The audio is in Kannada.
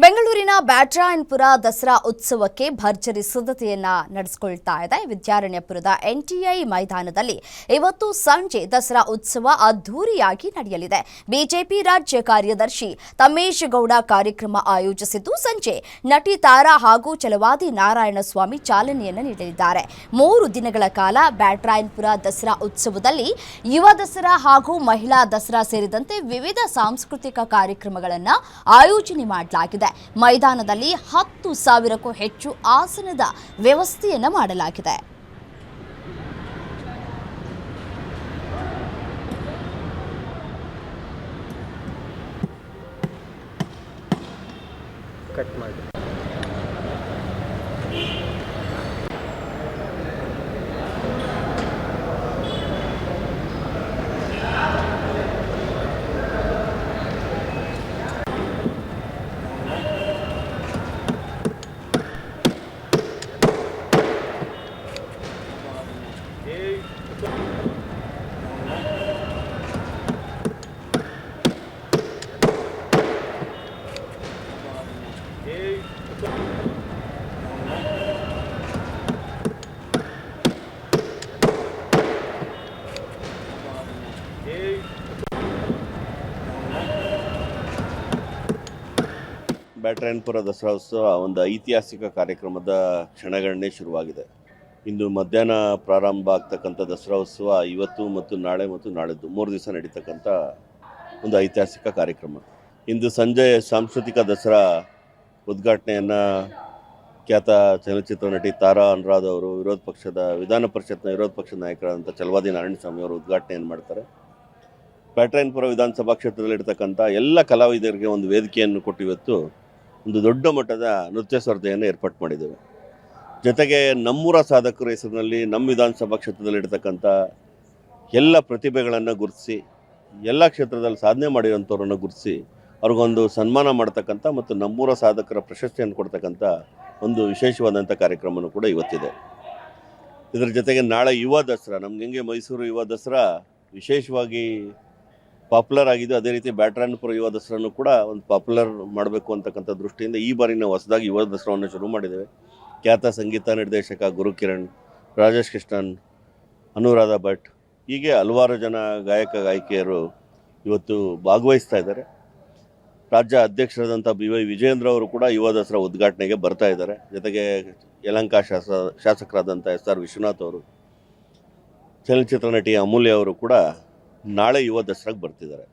ಬೆಂಗಳೂರಿನ ಬ್ಯಾಟರಾಯನಪುರ ದಸರಾ ಉತ್ಸವಕ್ಕೆ ಭರ್ಜರಿ ಸಿದ್ಧತೆಯನ್ನ ನಡೆಸಿಕೊಳ್ತಾ ಇದೆ. ವಿದ್ಯಾರಣ್ಯಪುರದ ಎನ್ಟಿಐ ಮೈದಾನದಲ್ಲಿ ಇವತ್ತು ಸಂಜೆ ದಸರಾ ಉತ್ಸವ ಅದ್ದೂರಿಯಾಗಿ ನಡೆಯಲಿದೆ. ಬಿಜೆಪಿ ರಾಜ್ಯ ಕಾರ್ಯದರ್ಶಿ ತಮ್ಮೇಶ್ ಗೌಡ ಕಾರ್ಯಕ್ರಮ ಆಯೋಜಿಸಿದ್ದು, ಸಂಜೆ ನಟಿ ತಾರಾ ಹಾಗೂ ಛಲವಾದಿ ನಾರಾಯಣಸ್ವಾಮಿ ಚಾಲನೆಯನ್ನು ನೀಡಲಿದ್ದಾರೆ. 3 ದಿನಗಳ ಕಾಲ ಬ್ಯಾಟರಾಯನಪುರ ದಸರಾ ಉತ್ಸವದಲ್ಲಿ ಯುವ ದಸರಾ ಹಾಗೂ ಮಹಿಳಾ ದಸರಾ ಸೇರಿದಂತೆ ವಿವಿಧ ಸಾಂಸ್ಕೃತಿಕ ಕಾರ್ಯಕ್ರಮಗಳನ್ನು ಆಯೋಜನೆ ಮಾಡಲಾಗಿದೆ. ಮೈದಾನದಲ್ಲಿ 10,000ಕ್ಕೂ ಹೆಚ್ಚು ಆಸನದ ವ್ಯವಸ್ಥೆಯನ್ನು ಮಾಡಲಾಗಿದೆ. ಬ್ಯಾಟರಾಯನಪುರ ದಸರಾ ಉತ್ಸವ ಒಂದು ಐತಿಹಾಸಿಕ ಕಾರ್ಯಕ್ರಮದ ಕ್ಷಣಗಣನೆ ಶುರುವಾಗಿದೆ. ಇಂದು ಮಧ್ಯಾಹ್ನ ಪ್ರಾರಂಭ ಆಗ್ತಕ್ಕಂಥ ದಸರಾ ಉತ್ಸವ ಇವತ್ತು ಮತ್ತು ನಾಳೆದ್ದು 3 ದಿವಸ ನಡೀತಕ್ಕಂಥ ಒಂದು ಐತಿಹಾಸಿಕ ಕಾರ್ಯಕ್ರಮ. ಇಂದು ಸಂಜೆ ಸಾಂಸ್ಕೃತಿಕ ದಸರಾ ಉದ್ಘಾಟನೆಯನ್ನು ಖ್ಯಾತ ಚಲನಚಿತ್ರ ನಟಿ ತಾರಾ ಅನುರಾಧ ಅವರು ವಿಧಾನ ಪರಿಷತ್ನ ವಿರೋಧ ಪಕ್ಷದ ನಾಯಕರಾದಂಥ ಛಲವಾದಿ ನಾರಾಯಣಸ್ವಾಮಿ ಅವರು ಉದ್ಘಾಟನೆಯನ್ನು ಮಾಡ್ತಾರೆ. ಬ್ಯಾಟರಾಯನಪುರ ವಿಧಾನಸಭಾ ಕ್ಷೇತ್ರದಲ್ಲಿರ್ತಕ್ಕಂಥ ಎಲ್ಲ ಕಲಾವಿದರಿಗೆ ಒಂದು ವೇದಿಕೆಯನ್ನು ಕೊಟ್ಟು ಇವತ್ತು ಒಂದು ದೊಡ್ಡ ಮಟ್ಟದ ನೃತ್ಯ ಸ್ಪರ್ಧೆಯನ್ನು ಏರ್ಪಾಡು ಮಾಡಿದ್ದೇವೆ. ಜೊತೆಗೆ ನಮ್ಮೂರ ಸಾಧಕರ ಹೆಸರಿನಲ್ಲಿ ನಮ್ಮ ವಿಧಾನಸಭಾ ಕ್ಷೇತ್ರದಲ್ಲಿರ್ತಕ್ಕಂಥ ಎಲ್ಲ ಪ್ರತಿಭೆಗಳನ್ನು ಗುರುತಿಸಿ, ಎಲ್ಲ ಕ್ಷೇತ್ರದಲ್ಲಿ ಸಾಧನೆ ಮಾಡಿರೋಂಥವ್ರನ್ನು ಗುರುತಿಸಿ ಅವ್ರಿಗೊಂದು ಸನ್ಮಾನ ಮಾಡ್ತಕ್ಕಂಥ ಮತ್ತು ನಮ್ಮೂರ ಸಾಧಕರ ಪ್ರಶಸ್ತಿಯನ್ನು ಕೊಡ್ತಕ್ಕಂಥ ಒಂದು ವಿಶೇಷವಾದಂಥ ಕಾರ್ಯಕ್ರಮವೂ ಕೂಡ ಇವತ್ತಿದೆ. ಇದರ ಜೊತೆಗೆ ನಾಳೆ ಯುವ ದಸರಾ, ನಮ್ಗೆ ಹೆಂಗೆ ಮೈಸೂರು ಯುವ ದಸರಾ ವಿಶೇಷವಾಗಿ ಪಾಪ್ಯುಲರ್ ಆಗಿದ್ದು, ಅದೇ ರೀತಿ ಬ್ಯಾಟರಾಯನಪುರ ಯುವ ದಸರಾನು ಕೂಡ ಒಂದು ಪಾಪ್ಯುಲರ್ ಮಾಡಬೇಕು ಅಂತಕ್ಕಂಥ ದೃಷ್ಟಿಯಿಂದ ಈ ಬಾರಿ ನಾವು ಹೊಸದಾಗಿ ಯುವ ದಸರಾವನ್ನು ಶುರು ಮಾಡಿದ್ದೇವೆ. ಖ್ಯಾತ ಸಂಗೀತ ನಿರ್ದೇಶಕ ಗುರುಕಿರಣ್, ರಾಜೇಶ್ ಕೃಷ್ಣನ್, ಅನುರಾಧ ಭಟ್, ಹೀಗೆ ಹಲವಾರು ಜನ ಗಾಯಕಿಯರು ಇವತ್ತು ಭಾಗವಹಿಸ್ತಾ ಇದ್ದಾರೆ. ರಾಜ್ಯ ಅಧ್ಯಕ್ಷರಾದಂಥ BY ವಿಜಯೇಂದ್ರ ಅವರು ಕೂಡ ಯುವ ದಸರಾ ಉದ್ಘಾಟನೆಗೆ ಬರ್ತಾ ಇದ್ದಾರೆ. ಜೊತೆಗೆ ಯಲಹಂಕ ಶಾಸಕರಾದಂಥ SR ವಿಶ್ವನಾಥ್ ಅವರು, ಚಲನಚಿತ್ರ ನಟಿ ಅಮೂಲ್ಯ ಅವರು ಕೂಡ ನಾಳೆ ಯುವ ದಸರಾಗೆ ಬರ್ತಿದ್ದಾರೆ.